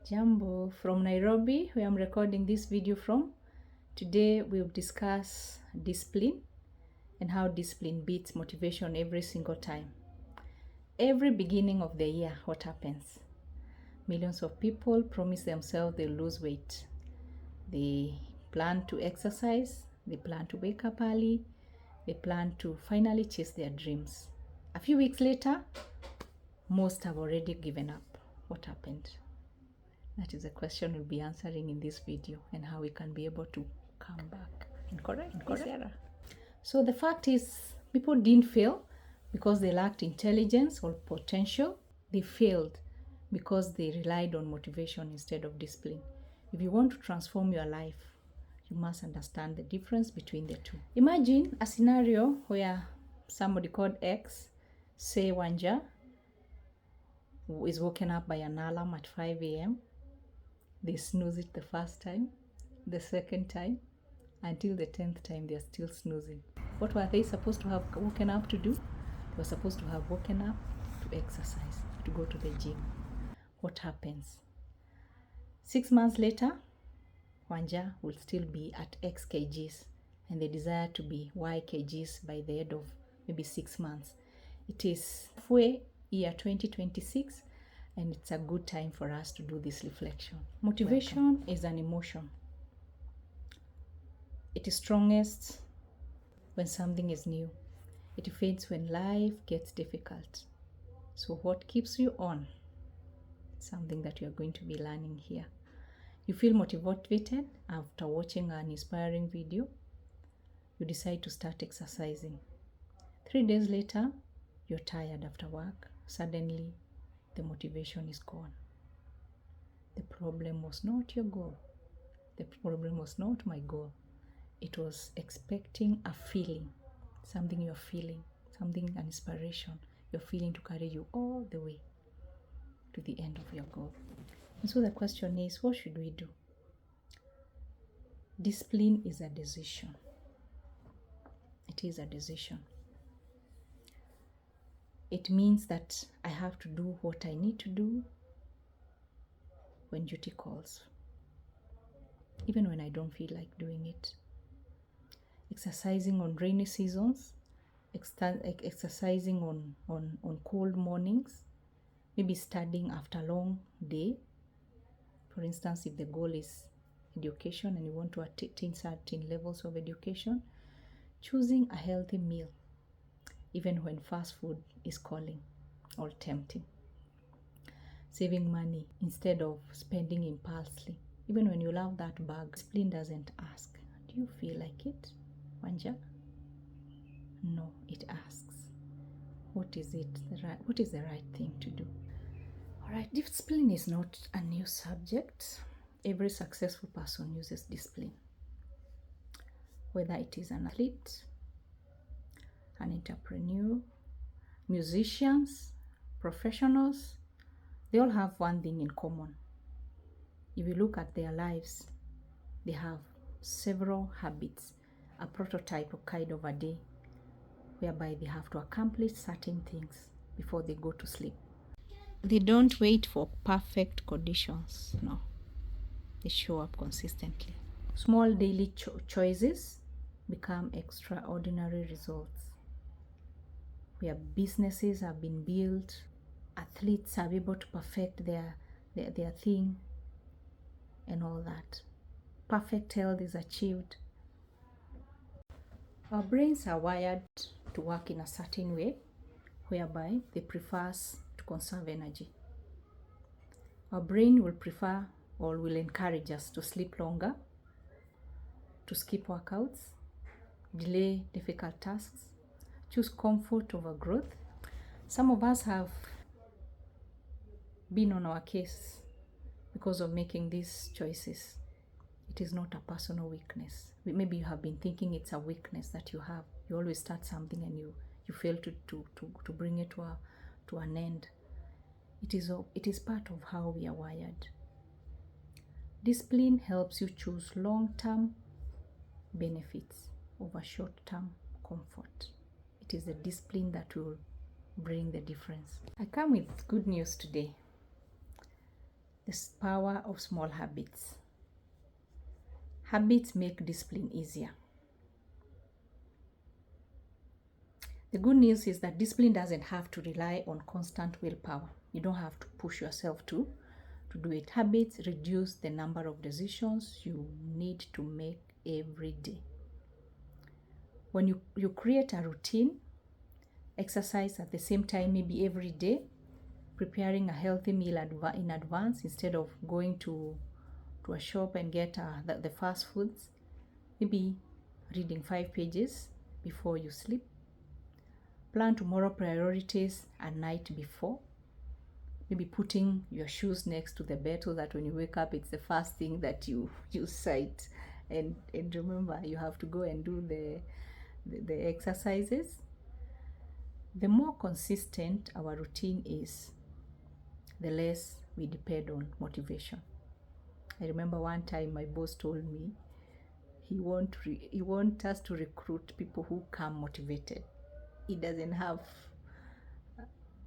Jambo from Nairobi, where I'm recording this video from. Today we'll discuss discipline and how discipline beats motivation every single time. Every beginning of the year, what happens? Millions of people promise themselves they'll lose weight. They plan to exercise, they plan to wake up early, they plan to finally chase their dreams. A few weeks later, most have already given up. What happened? That is a question we'll be answering in this video, and how we can be able to come back and correct this error. So the fact is, people didn't fail because they lacked intelligence or potential. They failed because they relied on motivation instead of discipline. If you want to transform your life, you must understand the difference between the two. Imagine a scenario where somebody called X, say Wanja, who is woken up by an alarm at 5 a.m. They snooze it the first time, the second time, until the 10th time they are still snoozing. What were they supposed to have woken up to do? They were supposed to have woken up to exercise, to go to the gym. What happens? 6 months later, Wanja will still be at X kgs, and they desire to be Y kgs by the end of maybe 6 months. It is halfway year 2026, and it's a good time for us to do this reflection. Motivation is an emotion. It is strongest when something is new. It fades when life gets difficult. So what keeps you on? Something that you are going to be learning here. You feel motivated after watching an inspiring video. You decide to start exercising. 3 days later, you're tired after work. Suddenly, the motivation is gone. The problem was not your goal. The problem was not my goal. It was expecting a feeling, something you're feeling, something, an inspiration you're feeling to carry you all the way to the end of your goal. And so the question is, what should we do? Discipline is a decision. It is a decision. It means that I have to do what I need to do when duty calls, even when I don't feel like doing it. Exercising on rainy seasons, exercising on cold mornings, maybe studying after a long day. For instance, if the goal is education and you want to attain certain levels of education, choosing a healthy meal, even when fast food is calling or tempting. Saving money instead of spending impulsively, even when you love that bag. Discipline doesn't ask, do you feel like it, Wanja? No, it asks, what is the right thing to do? All right, discipline is not a new subject. Every successful person uses discipline. Whether it is an athlete, an entrepreneur, musicians, professionals, they all have one thing in common. If you look at their lives, they have several habits, a prototype of kind of a day, whereby they have to accomplish certain things before they go to sleep. They don't wait for perfect conditions, no. They show up consistently. Small daily choices become extraordinary results. Where businesses have been built, athletes are able to perfect their thing and all that. Perfect health is achieved. Our brains are wired to work in a certain way, whereby they prefer to conserve energy. Our brain will prefer or will encourage us to sleep longer, to skip workouts, delay difficult tasks, choose comfort over growth. Some of us have been on our case because of making these choices. It is not a personal weakness. Maybe you have been thinking it's a weakness that you have. You always start something and you fail to bring it to an end. It is part of how we are wired. Discipline helps you choose long-term benefits over short-term comfort. It is the discipline that will bring the difference. I come with good news today. The power of small habits. Habits make discipline easier. The good news is that discipline doesn't have to rely on constant willpower. You don't have to push yourself to do it. Habits reduce the number of decisions you need to make every day. When you create a routine, exercise at the same time, maybe every day, preparing a healthy meal in advance instead of going to a shop and get the fast foods, maybe reading 5 pages before you sleep. Plan tomorrow priorities a night before. Maybe putting your shoes next to the bed so that when you wake up, it's the first thing that you sight. And remember, you have to go and do the exercises. The more consistent our routine is, the less we depend on motivation. I remember one time my boss told me he want us to recruit people who come motivated. He doesn't have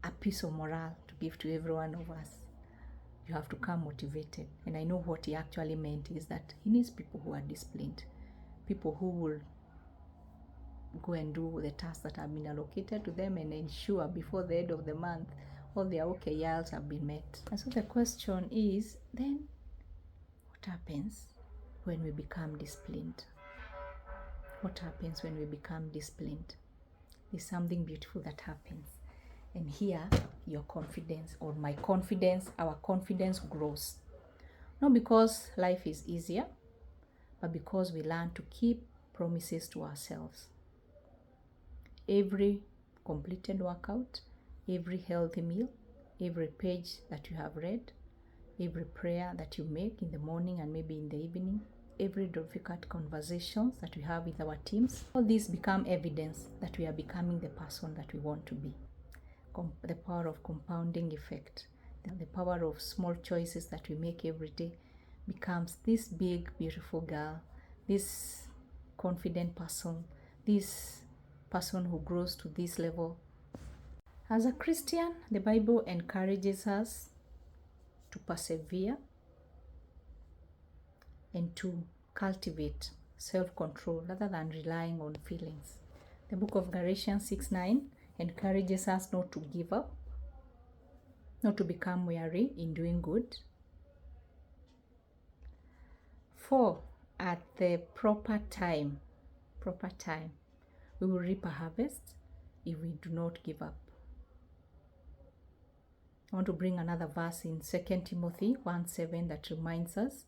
a piece of morale to give to every one of us. You have to come motivated. And I know what he actually meant is that he needs people who are disciplined, people who will go and do the tasks that have been allocated to them and ensure before the end of the month all their OKRs have been met. And so the question is, then what happens when we become disciplined? What happens when we become disciplined? There's something beautiful that happens. And here, your confidence, or my confidence, our confidence grows. Not because life is easier, but because we learn to keep promises to ourselves. Every completed workout, every healthy meal, every page that you have read, every prayer that you make in the morning and maybe in the evening, every difficult conversations that we have with our teams, all these become evidence that we are becoming the person that we want to be. The power of compounding effect, the power of small choices that we make every day becomes this big, beautiful girl, this confident person, this person who grows to this level. As a Christian, the Bible encourages us to persevere and to cultivate self-control rather than relying on feelings. The book of Galatians 6:9 encourages us not to give up, not to become weary in doing good. For at the proper time, we will reap a harvest if we do not give up. I want to bring another verse in 2 Timothy 1:7 that reminds us,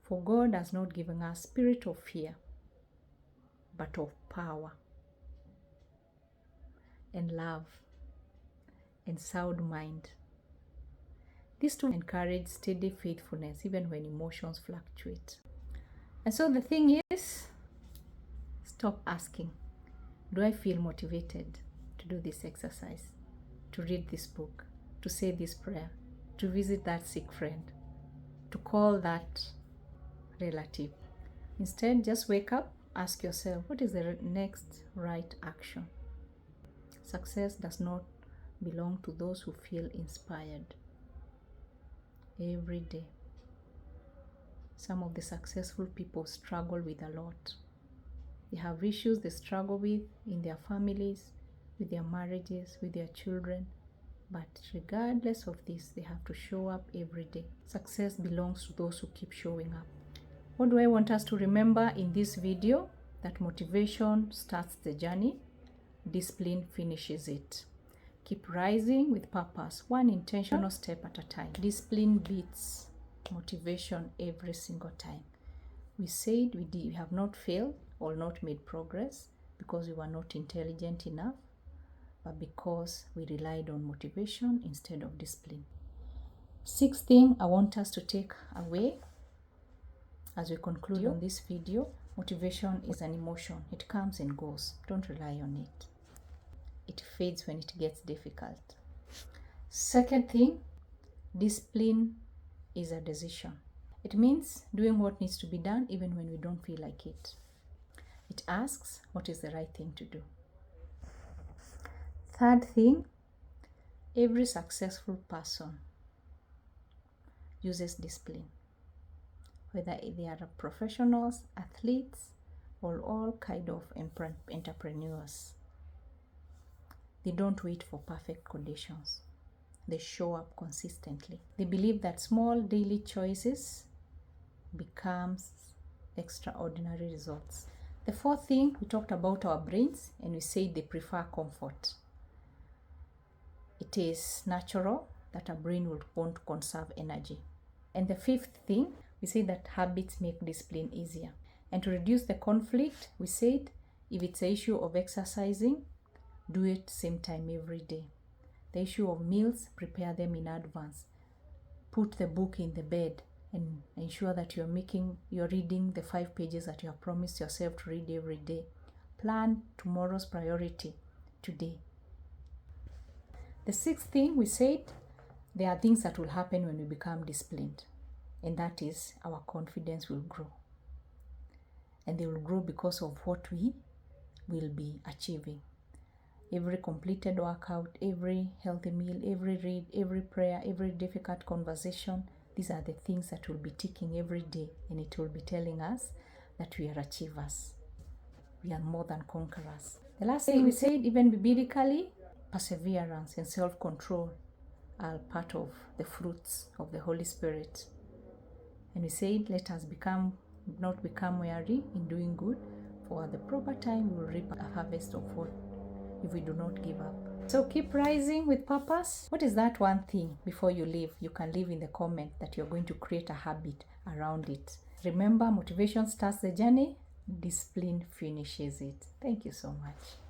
for God has not given us spirit of fear, but of power and love and sound mind. These two encourage steady faithfulness even when emotions fluctuate. And so the thing is, stop asking, do I feel motivated to do this exercise, to read this book, to say this prayer, to visit that sick friend, to call that relative? Instead, just wake up, ask yourself, what is the next right action? Success does not belong to those who feel inspired. Every day, some of the successful people struggle with a lot. They have issues they struggle with in their families, with their marriages, with their children. But regardless of this, they have to show up every day. Success belongs to those who keep showing up. What do I want us to remember in this video? That motivation starts the journey, discipline finishes it. Keep rising with purpose, one intentional step at a time. Discipline beats motivation every single time. We said we have not failed or not made progress because we were not intelligent enough, but because we relied on motivation instead of discipline. Sixth thing I want us to take away as we conclude on this video, motivation is an emotion. It comes and goes. Don't rely on it. It fades when it gets difficult. Second thing, discipline is a decision. It means doing what needs to be done even when we don't feel like it. It asks what is the right thing to do. Third thing, every successful person uses discipline. Whether they are professionals, athletes, or all kind of entrepreneurs. They don't wait for perfect conditions. They show up consistently. They believe that small daily choices becomes extraordinary results. The fourth thing, we talked about our brains and we said they prefer comfort. It is natural that a brain will want to conserve energy. And the fifth thing, we say that habits make discipline easier. And to reduce the conflict, we said if it's an issue of exercising, do it same time every day. The issue of meals, prepare them in advance. Put the book in the bed and ensure that you're reading the 5 pages that you have promised yourself to read every day. Plan tomorrow's priority today. The sixth thing, we said there are things that will happen when we become disciplined, and that is our confidence will grow. And they will grow because of what we will be achieving. Every completed workout, every healthy meal, every read, every prayer, every difficult conversation, these are the things that will be ticking every day, and it will be telling us that we are achievers. We are more than conquerors. The last thing we said, even biblically, perseverance and self-control are part of the fruits of the Holy Spirit. And we said, let us not become weary in doing good, for at the proper time we will reap a harvest of what if we do not give up. So keep rising with purpose. What is that one thing before you leave? You can leave in the comment that you're going to create a habit around it. Remember, motivation starts the journey, discipline finishes it. Thank you so much.